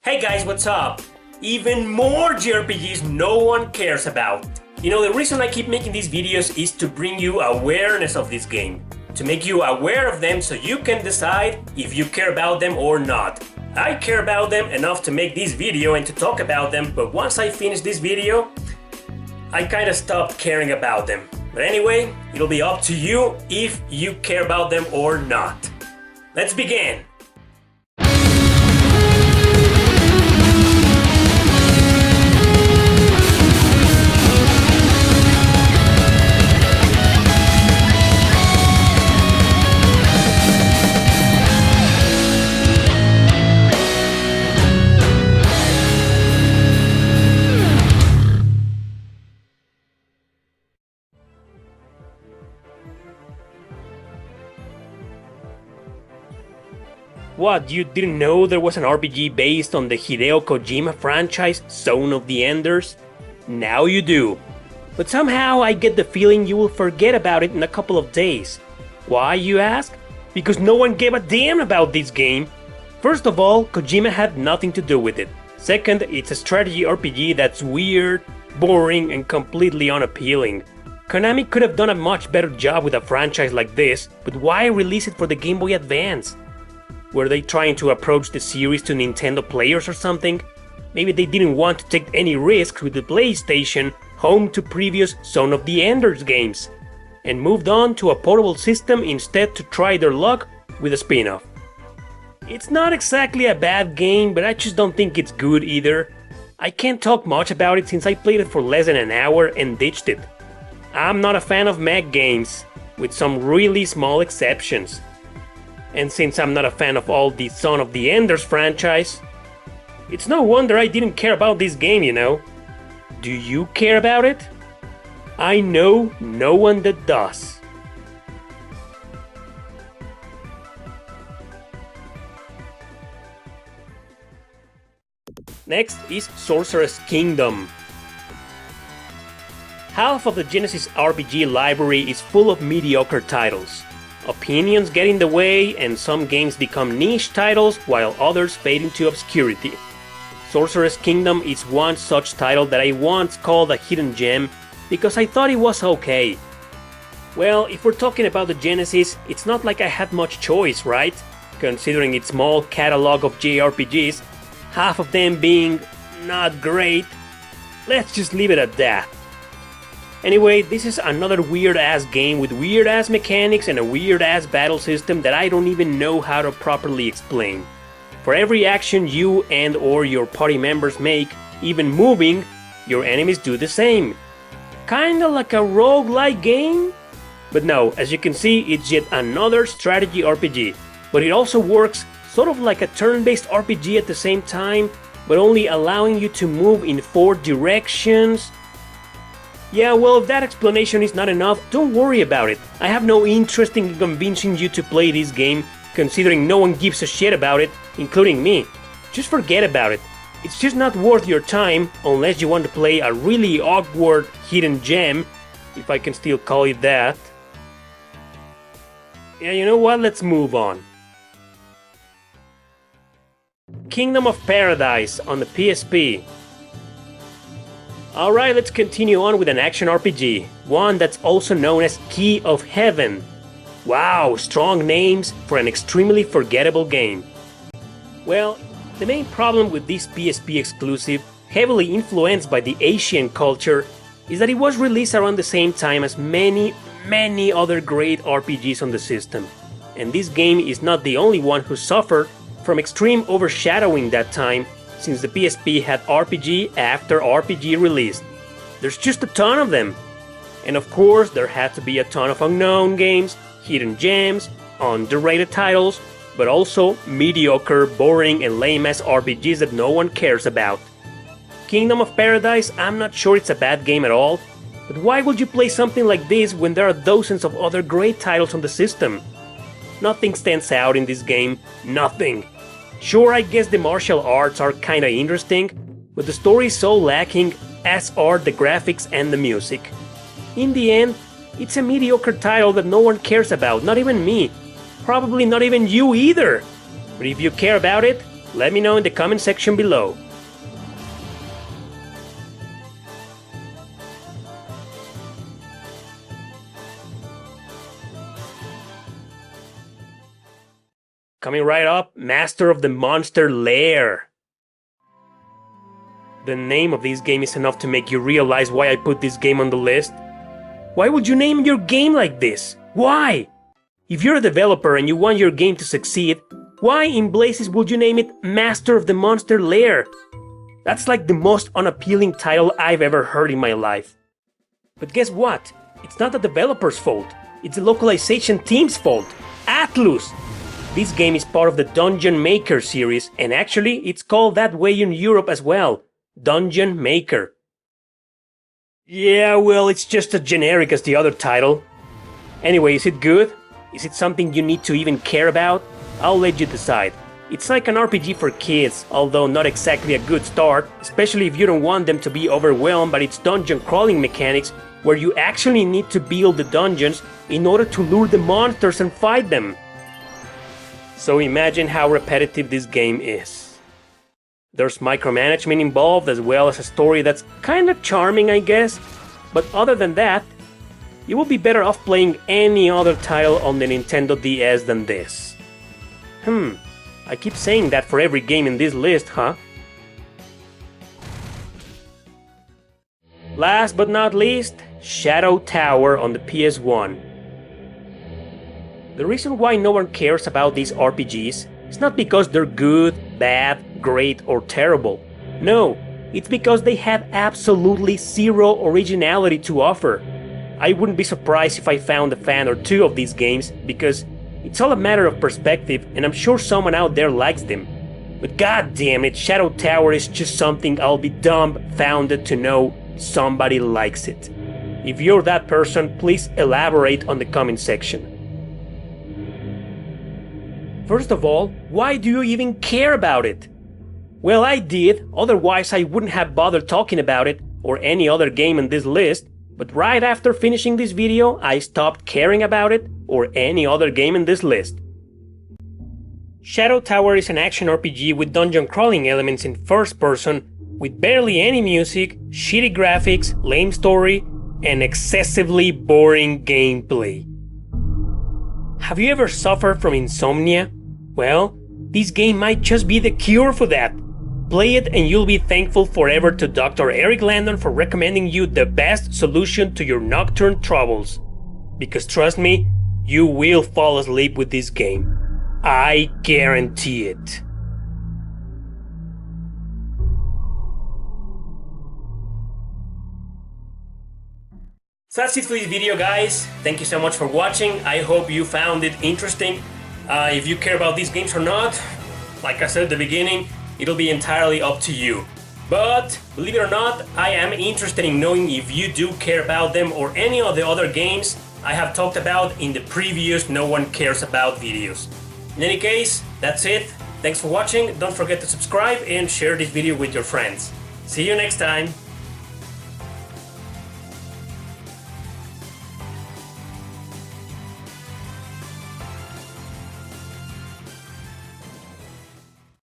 Hey guys, what's up? Even more JRPGs no one cares about. The reason I keep making these videos is to bring you awareness of this game. To make you aware of them so you can decide if you care about them or not. I care about them enough to make this video and to talk about them, but once I finish this video, I kinda stopped caring about them. But anyway, it'll be up to you if you care about them or not. Let's begin! What, you didn't know there was an RPG based on the Hideo Kojima franchise, Zone of the Enders? Now you do. But somehow I get the feeling you will forget about it in a couple of days. Why, you ask? Because no one gave a damn about this game. First of all, Kojima had nothing to do with it. Second, it's a strategy RPG that's weird, boring, and completely unappealing. Konami could have done a much better job with a franchise like this, but why release it for the Game Boy Advance? Were they trying to approach the series to Nintendo players or something? Maybe they didn't want to take any risks with the PlayStation, home to previous Zone of the Enders games, and moved on to a portable system instead to try their luck with a spin-off. It's not exactly a bad game, but I just don't think it's good either. I can't talk much about it since I played it for less than an hour and ditched it. I'm not a fan of mech games, with some really small exceptions. And since I'm not a fan of all the Zone of the Enders franchise, it's no wonder I didn't care about this game, Do you care about it? I know no one that does. Next is Sorceress Kingdom. Half of the Genesis RPG library is full of mediocre titles. Opinions get in the way, and some games become niche titles while others fade into obscurity. Sorceress Kingdom is one such title that I once called a hidden gem because I thought it was okay. Well, if we're talking about the Genesis, it's not like I had much choice, right? Considering its small catalog of JRPGs, half of them being not great. Let's just leave it at that. Anyway, this is another weird-ass game with weird-ass mechanics and a weird-ass battle system that I don't even know how to properly explain. For every action you and or your party members make, even moving, your enemies do the same. Kinda like a roguelike game? But no, as you can see, it's yet another strategy RPG. But it also works sort of like a turn-based RPG at the same time, but only allowing you to move in 4 directions. Yeah, well, if that explanation is not enough, don't worry about it. I have no interest in convincing you to play this game, considering no one gives a shit about it, including me. Just forget about it. It's just not worth your time, unless you want to play a really awkward hidden gem, if I can still call it that. Yeah, you know what? Let's move on. Kingdom of Paradise on the PSP. Alright, let's continue on with an action RPG, one that's also known as Key of Heaven. Wow, strong names for an extremely forgettable game. Well, the main problem with this PSP exclusive, heavily influenced by the Asian culture, is that it was released around the same time as many other great RPGs on the system. And this game is not the only one who suffered from extreme overshadowing that time, since the PSP had RPG after RPG released. There's just a ton of them. And of course, there had to be a ton of unknown games, hidden gems, underrated titles, but also mediocre, boring, and lame-ass RPGs that no one cares about. Kingdom of Paradise, I'm not sure it's a bad game at all, but why would you play something like this when there are dozens of other great titles on the system? Nothing stands out in this game, nothing. Sure, I guess the martial arts are kinda interesting, but the story is so lacking, as are the graphics and the music. In the end, it's a mediocre title that no one cares about, not even me. Probably not even you either. But if you care about it, Let me know in the comment section below. Coming right up, Master of the Monster Lair. The name of this game is enough to make you realize why I put this game on the list. Why would you name your game like this? Why? If you're a developer and you want your game to succeed, why in blazes would you name it Master of the Monster Lair? That's like the most unappealing title I've ever heard in my life. But guess what? It's not the developer's fault. It's the localization team's fault. Atlus! This game is part of the Dungeon Maker series, and actually it's called that way in Europe as well. Dungeon Maker. Yeah, well, it's just as generic as the other title. Anyway, is it good? Is it something you need to even care about? I'll let you decide. It's like an RPG for kids, although not exactly a good start, especially if you don't want them to be overwhelmed by its dungeon crawling mechanics, where you actually need to build the dungeons in order to lure the monsters and fight them. So imagine how repetitive this game is. There's micromanagement involved, as well as a story that's kinda charming, I guess. But other than that, you will be better off playing any other title on the Nintendo DS than this. I keep saying that for every game in this list, huh? Last but not least, Shadow Tower on the PS1. The reason why no one cares about these RPGs is not because they're good, bad, great, or terrible. No, it's because they have absolutely zero originality to offer. I wouldn't be surprised if I found a fan or two of these games, because it's all a matter of perspective, and I'm sure someone out there likes them. But god damn it, Shadow Tower is just something I'll be dumbfounded to know somebody likes it. If you're that person, please elaborate on the comment section. First of all, why do you even care about it? Well, I did, otherwise I wouldn't have bothered talking about it, or any other game in this list, but right after finishing this video, I stopped caring about it, or any other game in this list. Shadow Tower is an action RPG with dungeon crawling elements in first person, with barely any music, shitty graphics, lame story, and excessively boring gameplay. Have you ever suffered from insomnia? Well, this game might just be the cure for that. Play it and you'll be thankful forever to Dr. Erick Landon for recommending you the best solution to your nocturne troubles. Because trust me, you will fall asleep with this game. I guarantee it. So that's it for this video, guys. Thank you so much for watching. I hope you found it interesting. If you care about these games or not, like I said at the beginning, it'll be entirely up to you. But, believe it or not, I am interested in knowing if you do care about them or any of the other games I have talked about in the previous No One Cares About videos. In any case, that's it. Thanks for watching. Don't forget to subscribe and share this video with your friends. See you next time.